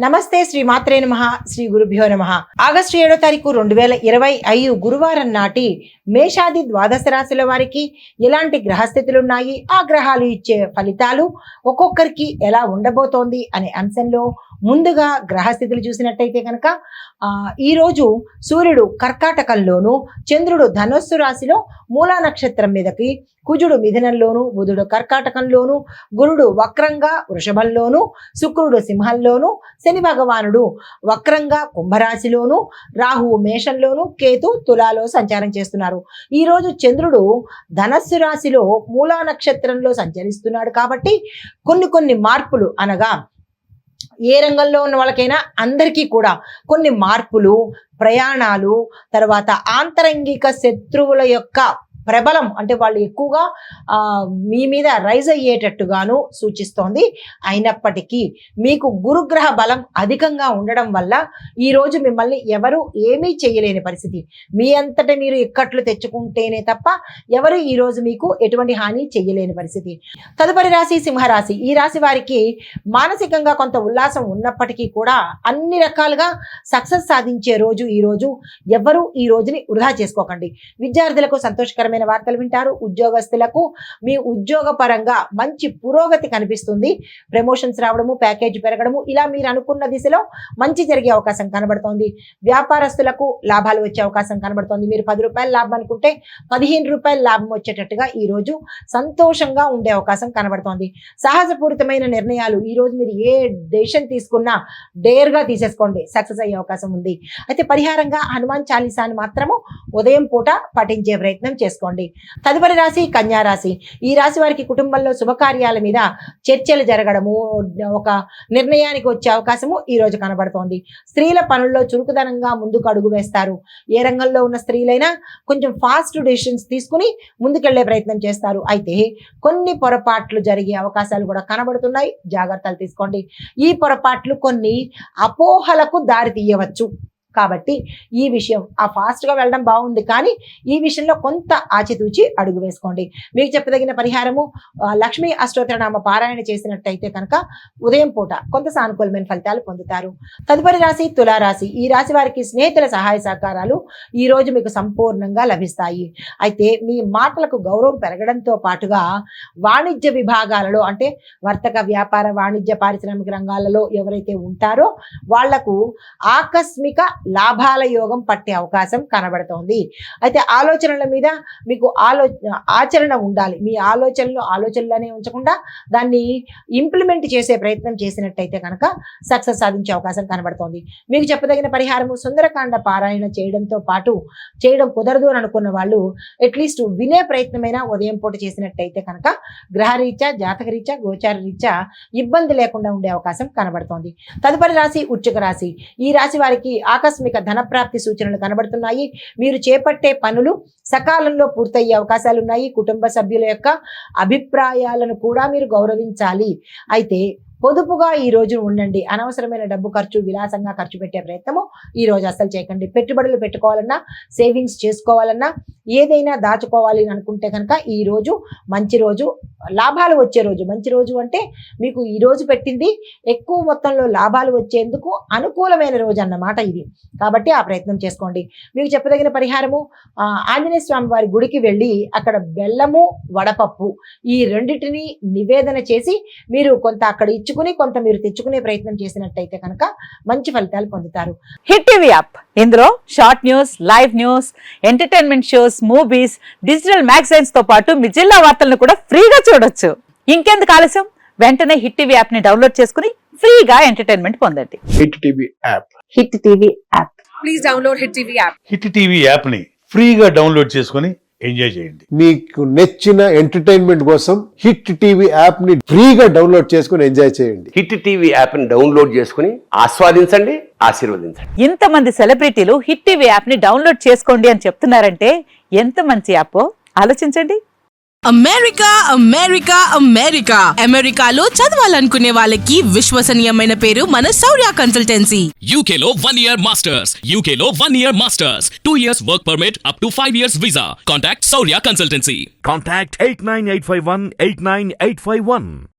నమస్తే శ్రీ మాత్రే నమః శ్రీ గురుభ్యో నమః. ఆగస్టు 7వ తారీఖు 2025 గురువారం నాటి మేషాది ద్వాదశ రాశుల వారికి ఎలాంటి గ్రహస్థితులు ఉన్నాయి, ఆ గ్రహాలు ఇచ్చే ఫలితాలు ఒక్కొక్కరికి ఎలా ఉండబోతోంది అనే అంశంలో ముందుగా గ్రహస్థితులు చూసినట్టయితే కనుక ఈరోజు సూర్యుడు కర్కాటకంలోను, చంద్రుడు ధనుస్సు రాశిలో మూలా నక్షత్రం మీదకి, కుజుడు మిథునంలోను, బుధుడు కర్కాటకంలోను, గురుడు వక్రంగా వృషభంలోను, శుక్రుడు సింహంలోను, శని భగవానుడు వక్రంగా కుంభరాశిలోను, రాహువు మేషంలోను, కేతు తులాలో సంచారం చేస్తున్నారు. ఈరోజు చంద్రుడు ధనస్సు రాశిలో మూలా నక్షత్రంలో సంచరిస్తున్నాడు కాబట్టి కొన్ని మార్పులు, అనగా ఏ రంగంలో ఉన్న వాళ్ళకైనా అందరికీ కూడా కొన్ని మార్పులు, ప్రయాణాలు, తర్వాత ఆంతరంగిక శత్రువుల యొక్క ప్రబలం, అంటే వాళ్ళు ఎక్కువగా మీ మీద రైజ్ అయ్యేటట్టుగాను సూచిస్తోంది. అయినప్పటికీ మీకు గురుగ్రహ బలం అధికంగా ఉండడం వల్ల ఈరోజు మిమ్మల్ని ఎవరు ఏమీ చేయలేని పరిస్థితి. మీ అంతటా మీరు ఇక్కట్లు తెచ్చుకుంటేనే తప్ప ఎవరు ఈరోజు మీకు ఎటువంటి హాని చేయలేని పరిస్థితి. తదుపరి రాశి సింహరాశి. ఈ రాశి వారికి మానసికంగా కొంత ఉల్లాసం ఉన్నప్పటికీ కూడా అన్ని రకాలుగా సక్సెస్ సాధించే రోజు ఈరోజు. ఎవరు ఈ రోజుని వృధా చేసుకోకండి. విద్యార్థులకు సంతోషకరమైన వార్తలు వింటారు. ఉద్యోగస్తులకు మీ ఉద్యోగ పరంగా మంచి పురోగతి కనిపిస్తుంది. ప్రమోషన్స్ రావడము, ప్యాకేజ్ పెరగడము, ఇలా మీరు అనుకున్న దిశలో మంచి జరిగే అవకాశం కనబడుతోంది. వ్యాపారస్తులకు లాభాలు వచ్చే అవకాశం కనబడుతోంది. మీరు 10 రూపాయల లాభం అనుకుంటే 15 రూపాయల లాభం వచ్చేటట్టుగా ఈ రోజు సంతోషంగా ఉండే అవకాశం కనబడుతోంది. సాహసపూరితమైన నిర్ణయాలు ఈరోజు మీరు ఏ డెసిషన్ తీసుకున్నా డేర్గా తీసేసుకోండి, సక్సెస్ అయ్యే అవకాశం ఉంది. అయితే పరిహారంగా హనుమాన్ చాలీసాని మాత్రము ఉదయం పూట పఠించే ప్రయత్నం చేసుకోండి. తదుపరి రాశి కన్యా రాశి. ఈ రాశి వారికి కుటుంబంలో శుభకార్యాల మీద చర్చలు జరగడము, ఒక నిర్ణయానికి వచ్చే అవకాశము ఈ రోజు కనబడుతోంది. స్త్రీల పనుల్లో చురుకుదనంగా ముందుకు అడుగు వేస్తారు. ఏ రంగంలో ఉన్న స్త్రీలైనా కొంచెం ఫాస్ట్ డెసిషన్స్ తీసుకుని ముందుకెళ్లే ప్రయత్నం చేస్తారు. అయితే కొన్ని పొరపాట్లు జరిగే అవకాశాలు కూడా కనబడుతున్నాయి, జాగ్రత్తలు తీసుకోండి. ఈ పొరపాట్లు కొన్ని అపోహలకు దారి తీయవచ్చు కాబట్టి ఈ విషయం, ఫాస్ట్గా వెళ్ళడం బాగుంది కానీ ఈ విషయంలో కొంత ఆచితూచి అడుగు వేసుకోండి. మీకు చెప్పదగిన పరిహారము లక్ష్మీ అష్టోత్తరనామ పారాయణ చేసినట్టయితే కనుక ఉదయం పూట కొంత సానుకూలమైన ఫలితాలు పొందుతారు. తదుపరి రాశి తులారాశి. ఈ రాశి వారికి స్నేహితుల సహాయ సహకారాలు ఈ రోజు మీకు సంపూర్ణంగా లభిస్తాయి. అయితే మీ మాటలకు గౌరవం పెరగడంతో పాటుగా వాణిజ్య విభాగాలలో, అంటే వర్తక వ్యాపార వాణిజ్య పారిశ్రామిక రంగాలలో ఎవరైతే ఉంటారో వాళ్లకు ఆకస్మిక లాభాల యోగం పట్టే అవకాశం కనబడుతోంది. అయితే ఆలోచనల మీద మీకు ఆచరణ ఉండాలి. మీ ఆలోచనలనే ఉంచకుండా దాన్ని ఇంప్లిమెంట్ చేసే ప్రయత్నం చేసినట్టయితే కనుక సక్సెస్ సాధించే అవకాశం కనబడుతోంది. మీకు చెప్పదగిన పరిహారము సుందరకాండ పారాయణ చేయడంతో పాటు, చేయడం కుదరదు అని అనుకున్న వాళ్ళు అట్లీస్ట్ వినే ప్రయత్నమైనా ఉదయం పూట చేసినట్టయితే కనుక గ్రహరీత్యా, జాతకరీత్యా, గోచార రీత్యా ఇబ్బంది లేకుండా ఉండే అవకాశం కనబడుతోంది. తదుపరి రాశి వృశ్చిక రాశి. ఈ రాశి వారికి ఆకస్మిక ధనప్రాప్తి సూచనలు కనబడుతున్నాయి. మీరు చేపట్టే పనులు సకాలంలో పూర్తయ్యే అవకాశాలు ఉన్నాయి. కుటుంబ సభ్యుల యొక్క అభిప్రాయాలను కూడా మీరు గౌరవించాలి. అయితే పొదుపుగా ఈ రోజు ఉండండి. అనవసరమైన డబ్బు ఖర్చు, విలాసంగా ఖర్చు పెట్టే ప్రయత్నము ఈ రోజు అస్సలు చేయకండి. పెట్టుబడులు పెట్టుకోవాలన్నా, సేవింగ్స్ చేసుకోవాలన్నా, ఏదైనా దాచుకోవాలి అని అనుకుంటే కనుక ఈ రోజు మంచి రోజు, లాభాలు వచ్చే రోజు. మంచి రోజు అంటే మీకు ఈ రోజు పెట్టింది ఎక్కువ మొత్తంలో లాభాలు వచ్చేందుకు అనుకూలమైన రోజు అన్నమాట ఇది. కాబట్టి ఆ ప్రయత్నం చేసుకోండి. మీకు చెప్పదగిన పరిహారము ఆంజనేయ స్వామి వారి గుడికి వెళ్ళి అక్కడ బెల్లము, వడపప్పు ఈ రెండింటిని నివేదన చేసి మీరు కొంత అక్కడ ఇచ్చుకుని కొంత మీరు తెచ్చుకునే ప్రయత్నం చేసినట్టయితే కనుక మంచి ఫలితాలు పొందుతారు. హిట్ టీవీ యాప్, ఇందులో short news, live news, entertainment shows, movies, digital magazines తో పాటు మీ జిల్లా వార్తలను కూడా ఫ్రీగా చూడొచ్చు. ఇంకెందుకు ఆలస్యం, వెంటనే హిట్ టీవీ యాప్ ని డౌన్లోడ్ చేసుకుని ఫ్రీగా ఎంటర్టైన్మెంట్ పొందండి. Hit TV app. Hit TV app. Please download hit TV app. Hit TV app ని ఫ్రీగా డౌన్లోడ్ చేసుకుని ఎంజాయ్ చేయండి. మీకు నచ్చిన ఎంటర్టైన్మెంట్ కోసం హిట్ టీవీ యాప్ ని ఫ్రీగా డౌన్లోడ్ చేసుకుని ఎంజాయ్ చేయండి. హిట్ టీవీ యాప్ ని డౌన్లోడ్ చేసుకుని ఆస్వాదించండి, ఆశీర్వదించండి. ఇంతమంది సెలబ్రిటీలు హిట్ టీవీ యాప్ ని డౌన్లోడ్ చేసుకోండి అని చెప్తున్నారంటే ఎంత మంచి యాప్ ఆలోచించండి. అమెరికా అమెరికా అమెరికా అమెరికాలో చదవాలనుకునే వాళ్ళకి విశ్వసనీయమైన పేరు మన శౌర్య కన్సల్టెన్సీ. UK లో 1 year masters. UK లో 1 year masters. 2 years work permit up to 5 years visa. Contact Saurya Consultancy. Contact 89851 89851.